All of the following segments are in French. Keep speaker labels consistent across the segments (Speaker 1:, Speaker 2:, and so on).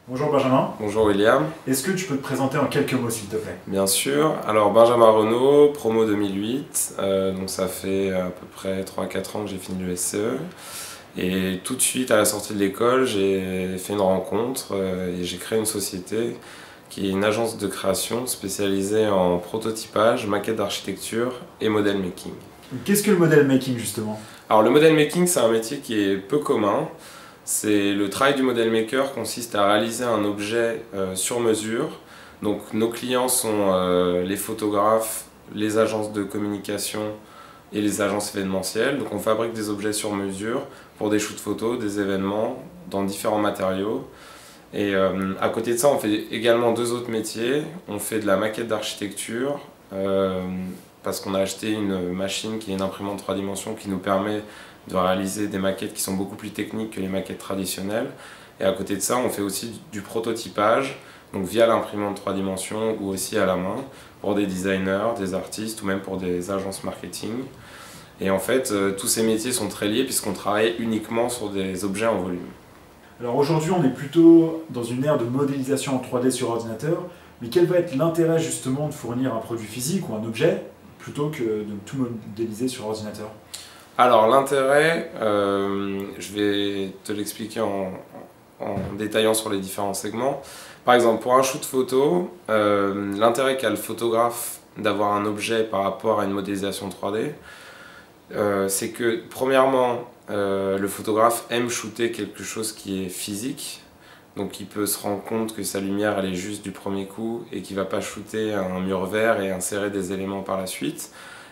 Speaker 1: Bonjour Benjamin,
Speaker 2: Bonjour William.
Speaker 1: est-ce que tu peux te présenter en quelques mots s'il te plaît?
Speaker 2: Bien sûr. Alors Benjamin Renault, promo 2008, donc ça fait à peu près 3-4 ans que j'ai fini le SCE. Et tout de suite à la sortie de l'école, j'ai fait une rencontre et j'ai créé une société qui est une agence de création spécialisée en prototypage, maquette d'architecture et model making.
Speaker 1: Qu'est-ce que le model making justement?
Speaker 2: Alors le model making, c'est un métier qui est peu commun. C'est le travail du model maker consiste à réaliser un objet sur mesure. Donc nos clients sont les photographes, les agences de communication et les agences événementielles. Donc on fabrique des objets sur mesure pour des shoots photos, des événements, dans différents matériaux. Et à côté de ça, on fait également deux autres métiers. On fait de la maquette d'architecture parce qu'on a acheté une machine qui est une imprimante 3 dimensions qui nous permet de réaliser des maquettes qui sont beaucoup plus techniques que les maquettes traditionnelles. Et à côté de ça, on fait aussi du prototypage, donc via l'imprimante 3 dimensions ou aussi à la main, pour des designers, des artistes ou même pour des agences marketing. Et en fait, tous ces métiers sont très liés puisqu'on travaille uniquement sur des objets en volume.
Speaker 1: Alors aujourd'hui on est plutôt dans une ère de modélisation en 3D sur ordinateur, mais quel va être l'intérêt justement de fournir un produit physique ou un objet plutôt que de tout modéliser sur ordinateur?
Speaker 2: Alors l'intérêt, je vais te l'expliquer en détaillant sur les différents segments. Par exemple, pour un shoot photo, l'intérêt qu'a le photographe d'avoir un objet par rapport à une modélisation 3D, c'est que premièrement, le photographe aime shooter quelque chose qui est physique, donc il peut se rendre compte que sa lumière elle est juste du premier coup et qu'il ne va pas shooter un mur vert et insérer des éléments par la suite.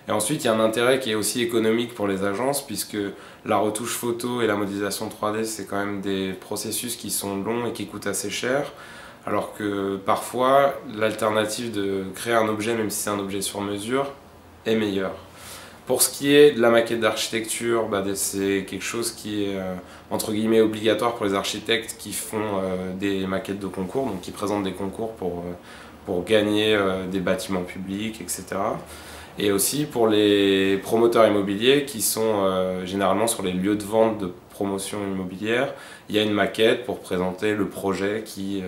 Speaker 2: Et ensuite, il y a un intérêt qui est aussi économique pour les agences, puisque la retouche photo et la modélisation 3D, c'est quand même des processus qui sont longs et qui coûtent assez cher, alors que parfois, l'alternative de créer un objet, même si c'est un objet sur mesure, est meilleure. Pour ce qui est de la maquette d'architecture, c'est quelque chose qui est entre guillemets obligatoire pour les architectes qui font des maquettes de concours, donc qui présentent des concours pour gagner des bâtiments publics, etc. Et aussi pour les promoteurs immobiliers qui sont généralement sur les lieux de vente de promotion immobilière, il y a une maquette pour présenter le projet qui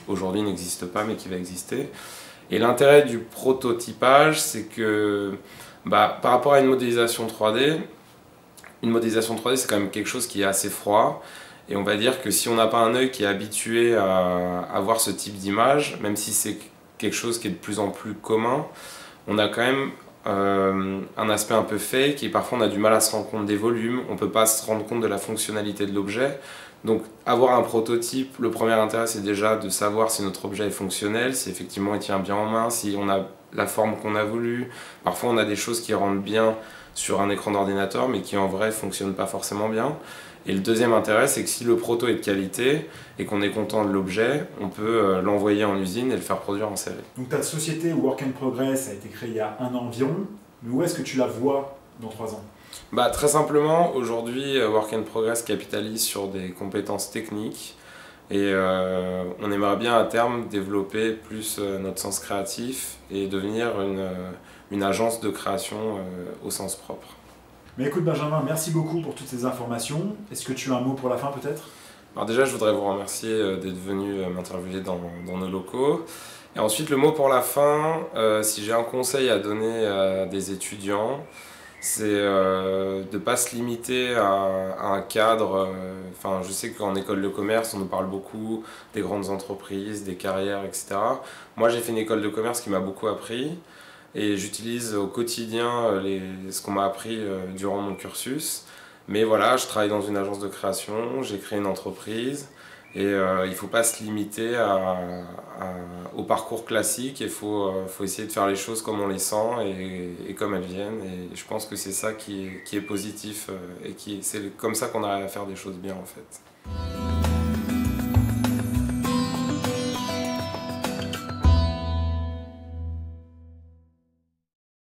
Speaker 2: aujourd'hui n'existe pas mais qui va exister. Et l'intérêt du prototypage, c'est que par rapport à une modélisation 3D, c'est quand même quelque chose qui est assez froid. Et on va dire que si on n'a pas un œil qui est habitué à voir ce type d'image, même si c'est quelque chose qui est de plus en plus commun, on a quand même un aspect un peu fake et parfois on a du mal à se rendre compte des volumes, on ne peut pas se rendre compte de la fonctionnalité de l'objet. Donc avoir un prototype, le premier intérêt c'est déjà de savoir si notre objet est fonctionnel, si effectivement il tient bien en main, si on a la forme qu'on a voulu. Parfois on a des choses qui rendent bien sur un écran d'ordinateur mais qui en vrai ne fonctionnent pas forcément bien. Et le deuxième intérêt, c'est que si le proto est de qualité et qu'on est content de l'objet, on peut l'envoyer en usine et le faire produire en série.
Speaker 1: Donc ta société Work in Progress a été créée il y a un an environ, mais où est-ce que tu la vois dans 3 ans?
Speaker 2: Très simplement, aujourd'hui, Work in Progress capitalise sur des compétences techniques et on aimerait bien à terme développer plus notre sens créatif et devenir une agence de création au sens propre.
Speaker 1: Mais écoute Benjamin, merci beaucoup pour toutes ces informations. Est-ce que tu as un mot pour la fin peut-être?
Speaker 2: Alors déjà, je voudrais vous remercier d'être venu m'interviewer dans nos locaux. Et ensuite, le mot pour la fin, si j'ai un conseil à donner à des étudiants, c'est de ne pas se limiter à un cadre. Enfin, je sais qu'en école de commerce, on nous parle beaucoup des grandes entreprises, des carrières, etc. Moi, j'ai fait une école de commerce qui m'a beaucoup appris et j'utilise au quotidien ce qu'on m'a appris durant mon cursus. Mais voilà, je travaille dans une agence de création, j'ai créé une entreprise et il ne faut pas se limiter au parcours classique, il faut essayer de faire les choses comme on les sent et comme elles viennent. Et je pense que c'est ça qui est positif et c'est comme ça qu'on arrive à faire des choses bien en fait.